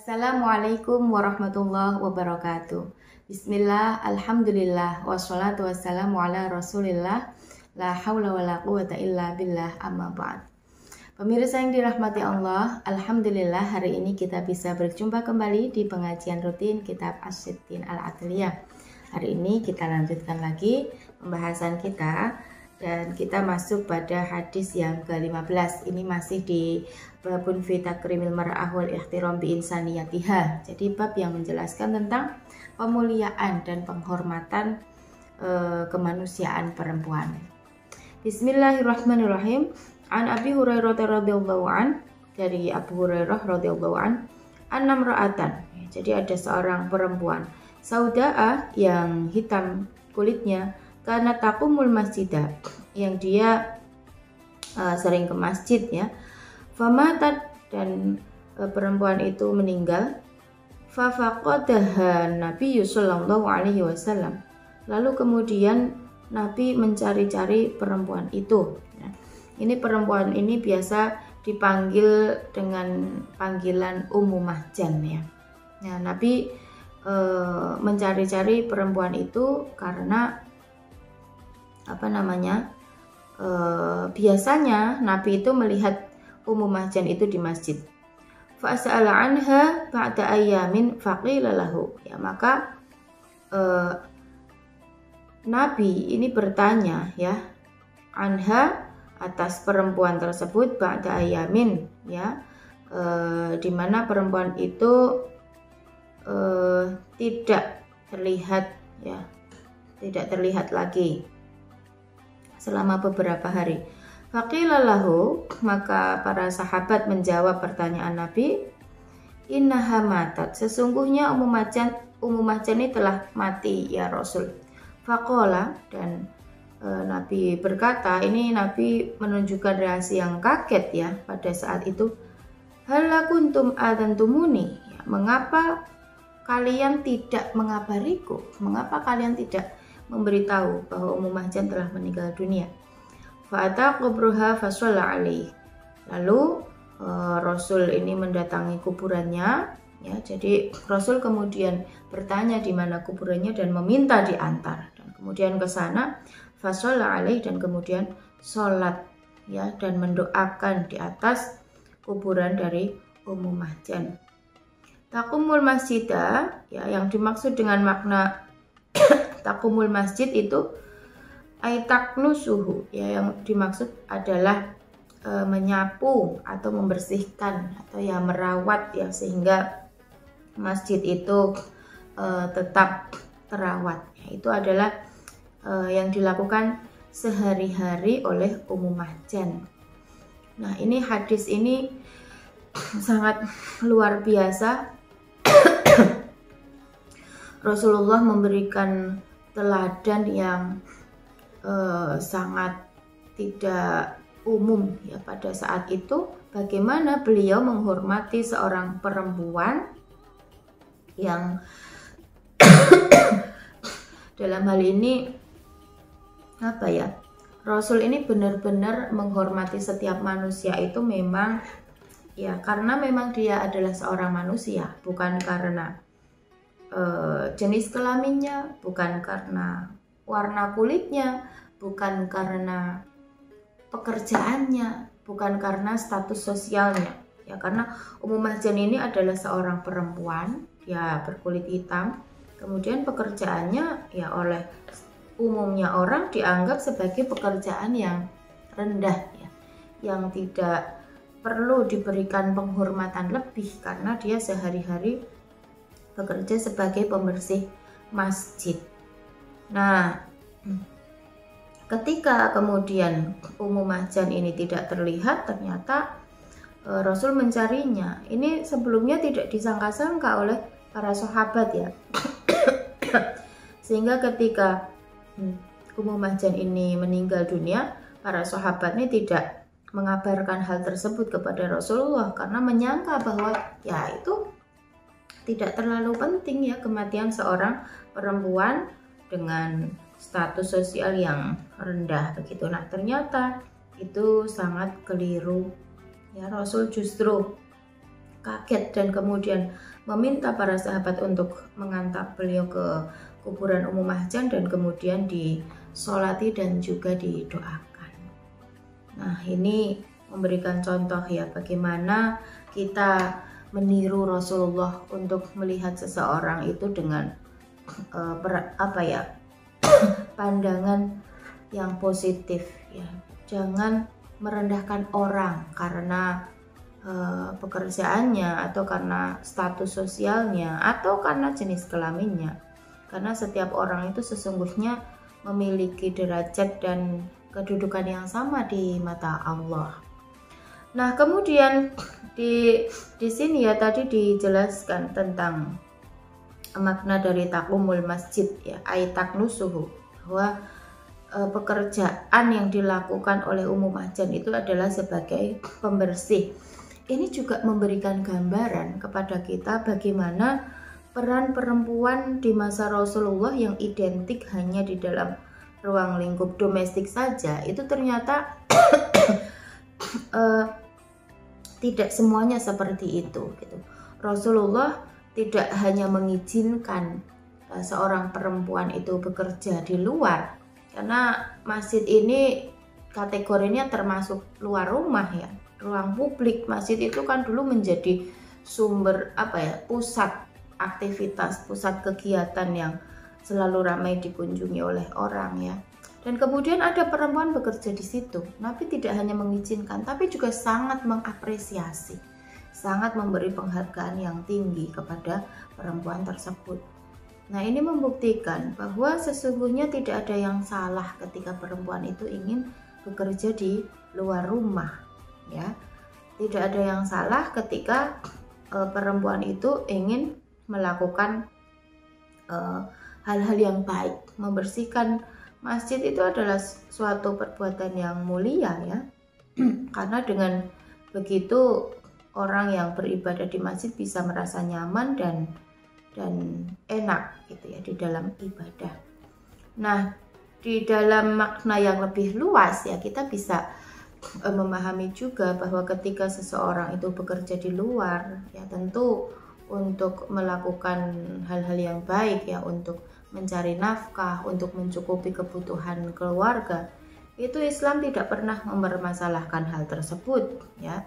Assalamualaikum warahmatullahi wabarakatuh. Bismillah, alhamdulillah, wassalatu wassalamu ala rasulillah, la hawla wa la quwata illa billah, amma ba'd. Pemirsa yang dirahmati Allah, alhamdulillah hari ini kita bisa berjumpa kembali di pengajian rutin kitab As-Sittin Al-Adliyah. Hari ini kita lanjutkan lagi pembahasan kita dan kita masuk pada hadis yang ke-15. Ini masih di babun fi takrimil mar'ah wal ihtiram bi insaniyatiha. Jadi bab yang menjelaskan tentang pemuliaan dan penghormatan kemanusiaan perempuan. Bismillahirrahmanirrahim. An Abi Hurairah radhiyallahu an, dari Abu Hurairah radhiyallahu an, annam ra'atan. Jadi ada seorang perempuan sauda'a yang hitam kulitnya, karena taqumul masjidah, yang dia sering ke masjid ya. Famatat, dan perempuan itu meninggal. Fafaqadaha Nabi sallallahu alaihi wasallam. Lalu kemudian Nabi mencari-cari perempuan itu. Ini perempuan ini biasa dipanggil dengan panggilan Ummu Mahjan ya. Nah, Nabi mencari-cari perempuan itu karena biasanya Nabi itu melihat Ummu Mahjan itu di masjid. Fa'sa'ala anha ba'da ayyamin faqila lahu. Ya, maka Nabi ini bertanya ya, anha, atas perempuan tersebut, ba'da ayyamin ya, di mana perempuan itu tidak terlihat ya, tidak terlihat lagi selama beberapa hari. Faqila lahu, maka para sahabat menjawab pertanyaan Nabi, innaha matat, sesungguhnya Ummu Mahjan ini telah mati ya Rasul. Faqala, dan Nabi berkata, ini Nabi menunjukkan reaksi yang kaget ya pada saat itu. Halla kuntum adantumuni, ya, mengapa kalian tidak mengabariku? Mengapa kalian tidak memberitahu bahwa Ummu Mahjan telah meninggal dunia? Fa'ata qabruha fasalla alaih. Lalu Rasul ini mendatangi kuburannya ya. Jadi Rasul kemudian bertanya di mana kuburannya dan meminta diantar. Dan kemudian ke sana, fasalla alaih, dan kemudian sholat ya, dan mendoakan di atas kuburan dari Ummu Mahjan. Taqumul masjidah ya, yang dimaksud dengan makna taqumul masjid itu aitaknusuhu ya, yang dimaksud adalah menyapu atau membersihkan atau ya merawat ya, sehingga masjid itu tetap terawat ya. Itu adalah yang dilakukan sehari-hari oleh Ummu Mahjan. Nah, ini hadis ini sangat luar biasa. Rasulullah memberikan teladan yang sangat tidak umum ya pada saat itu, bagaimana beliau menghormati seorang perempuan yang dalam hal ini Rasul ini benar-benar menghormati setiap manusia itu memang ya, karena memang dia adalah seorang manusia, bukan karena jenis kelaminnya, bukan karena warna kulitnya, bukan karena pekerjaannya, bukan karena status sosialnya ya. Karena Ummu Mahjan ini adalah seorang perempuan ya, berkulit hitam, kemudian pekerjaannya ya oleh umumnya orang dianggap sebagai pekerjaan yang rendah ya, yang tidak perlu diberikan penghormatan lebih karena dia sehari-hari bekerja sebagai pembersih masjid. Nah, ketika kemudian Ummu Mahjan ini tidak terlihat, ternyata Rasul mencarinya. Ini sebelumnya tidak disangka-sangka oleh para sahabat ya. Sehingga ketika Ummu Mahjan ini meninggal dunia, para sahabat ini tidak mengabarkan hal tersebut kepada Rasulullah karena menyangka bahwa ya itu tidak terlalu penting ya, kematian seorang perempuan dengan status sosial yang rendah begitu. Nah, ternyata itu sangat keliru ya. Rasul justru kaget dan kemudian meminta para sahabat untuk mengantar beliau ke kuburan Ummu Mahjan dan kemudian disolati dan juga didoakan. Nah, ini memberikan contoh ya bagaimana kita meniru Rasulullah untuk melihat seseorang itu dengan pandangan yang positif ya. Jangan merendahkan orang karena pekerjaannya atau karena status sosialnya atau karena jenis kelaminnya. Karena setiap orang itu sesungguhnya memiliki derajat dan kedudukan yang sama di mata Allah. Nah, kemudian di sini ya tadi dijelaskan tentang makna dari takumul masjid ya, taknusuhu, bahwa pekerjaan yang dilakukan oleh Ummu Mahjan itu adalah sebagai pembersih. Ini juga memberikan gambaran kepada kita bagaimana peran perempuan di masa Rasulullah yang identik hanya di dalam ruang lingkup domestik saja, itu ternyata tidak semuanya seperti itu gitu. Rasulullah tidak hanya mengizinkan seorang perempuan itu bekerja di luar, karena masjid ini kategorinya termasuk luar rumah ya, ruang publik. Masjid itu kan dulu menjadi sumber pusat aktivitas, pusat kegiatan yang selalu ramai dikunjungi oleh orang ya. Dan kemudian ada perempuan bekerja di situ. Nabi tidak hanya mengizinkan, tapi juga sangat mengapresiasi, sangat memberi penghargaan yang tinggi kepada perempuan tersebut. Nah, ini membuktikan bahwa sesungguhnya tidak ada yang salah ketika perempuan itu ingin bekerja di luar rumah ya. Tidak ada yang salah ketika perempuan itu ingin melakukan hal-hal yang baik. Membersihkan masjid itu adalah suatu perbuatan yang mulia ya. Karena dengan begitu orang yang beribadah di masjid bisa merasa nyaman dan enak gitu ya di dalam ibadah. Nah, di dalam makna yang lebih luas ya, kita bisa memahami juga bahwa ketika seseorang itu bekerja di luar ya, tentu untuk melakukan hal-hal yang baik ya, untuk mencari nafkah, untuk mencukupi kebutuhan keluarga, itu Islam tidak pernah mempermasalahkan hal tersebut ya.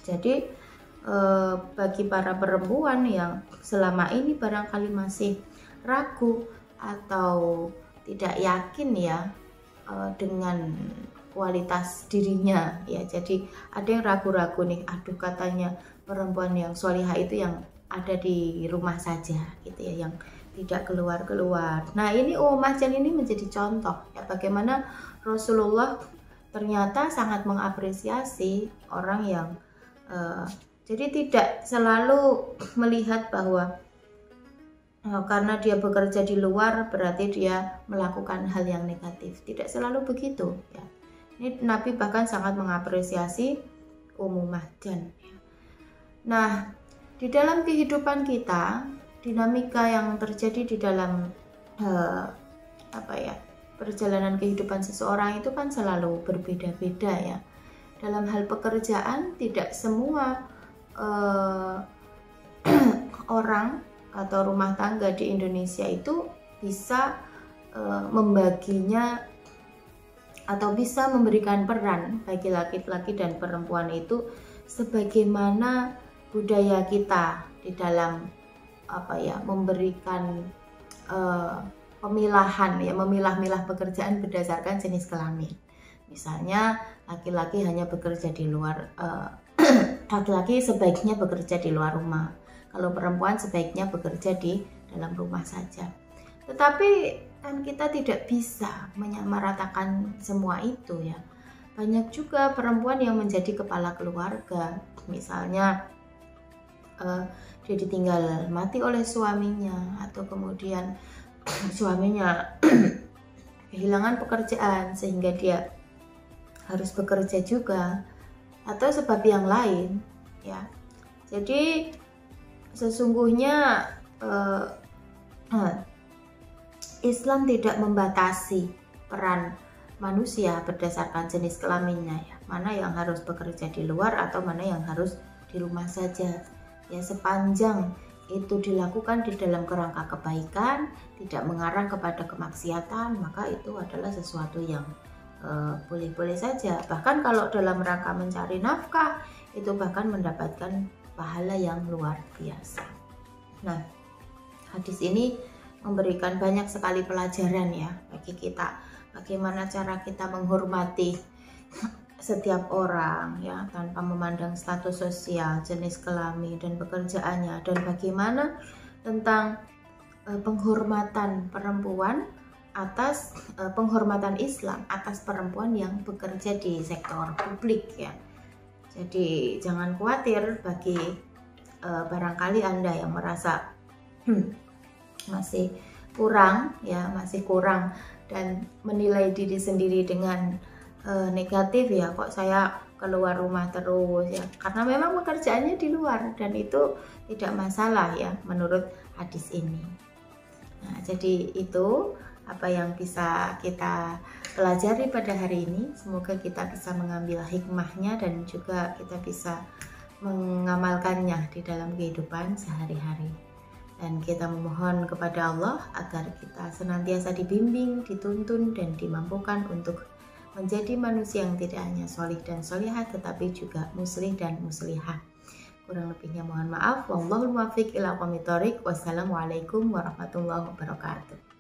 Jadi bagi para perempuan yang selama ini barangkali masih ragu atau tidak yakin ya dengan kualitas dirinya ya, jadi ada yang ragu-ragu nih, aduh katanya perempuan yang solihah itu yang ada di rumah saja gitu ya, yang tidak keluar-keluar. Nah, ini Ummu Mahjan ini menjadi contoh ya bagaimana Rasulullah ternyata sangat mengapresiasi orang yang jadi tidak selalu melihat bahwa karena dia bekerja di luar berarti dia melakukan hal yang negatif. Tidak selalu begitu ya. Ini Nabi bahkan sangat mengapresiasi Ummu Mahjan. Nah, di dalam kehidupan kita, dinamika yang terjadi di dalam perjalanan kehidupan seseorang itu kan selalu berbeda-beda ya. Dalam hal pekerjaan, tidak semua orang atau rumah tangga di Indonesia itu bisa membaginya atau bisa memberikan peran bagi laki-laki dan perempuan itu sebagaimana budaya kita di dalam memberikan pemilahan ya, memilah-milah pekerjaan berdasarkan jenis kelamin. Misalnya laki-laki hanya bekerja di luar, laki-laki sebaiknya bekerja di luar rumah, kalau perempuan sebaiknya bekerja di dalam rumah saja. Tetapi kan kita tidak bisa menyamaratakan semua itu ya. Banyak juga perempuan yang menjadi kepala keluarga, misalnya dia ditinggal mati oleh suaminya, atau kemudian suaminya kehilangan pekerjaan sehingga dia harus bekerja juga, atau sebab yang lain ya. Jadi sesungguhnya Islam tidak membatasi peran manusia berdasarkan jenis kelaminnya ya, mana yang harus bekerja di luar atau mana yang harus di rumah saja. Ya, sepanjang itu dilakukan di dalam kerangka kebaikan, tidak mengarah kepada kemaksiatan, maka itu adalah sesuatu yang boleh-boleh saja. Bahkan kalau dalam rangka mencari nafkah, itu bahkan mendapatkan pahala yang luar biasa. Nah, hadis ini memberikan banyak sekali pelajaran ya bagi kita. Bagaimana cara kita menghormati setiap orang ya, tanpa memandang status sosial, jenis kelamin dan pekerjaannya, dan bagaimana tentang penghormatan perempuan atas penghormatan Islam atas perempuan yang bekerja di sektor publik ya. Jadi jangan khawatir bagi barangkali Anda yang merasa masih kurang ya, masih kurang dan menilai diri sendiri dengan negatif ya, kok saya keluar rumah terus ya, karena memang pekerjaannya di luar dan itu tidak masalah ya menurut hadis ini. Nah, jadi itu apa yang bisa kita pelajari pada hari ini. Semoga kita bisa mengambil hikmahnya dan juga kita bisa mengamalkannya di dalam kehidupan sehari-hari. Dan kita memohon kepada Allah agar kita senantiasa dibimbing, dituntun, dan dimampukan untuk menjadi manusia yang tidak hanya sholih dan sholihah, tetapi juga muslih dan muslihah. Kurang lebihnya mohon maaf. Wallahul muwaffiq ila aqwamit thoriq. Wassalamualaikum warahmatullahi wabarakatuh.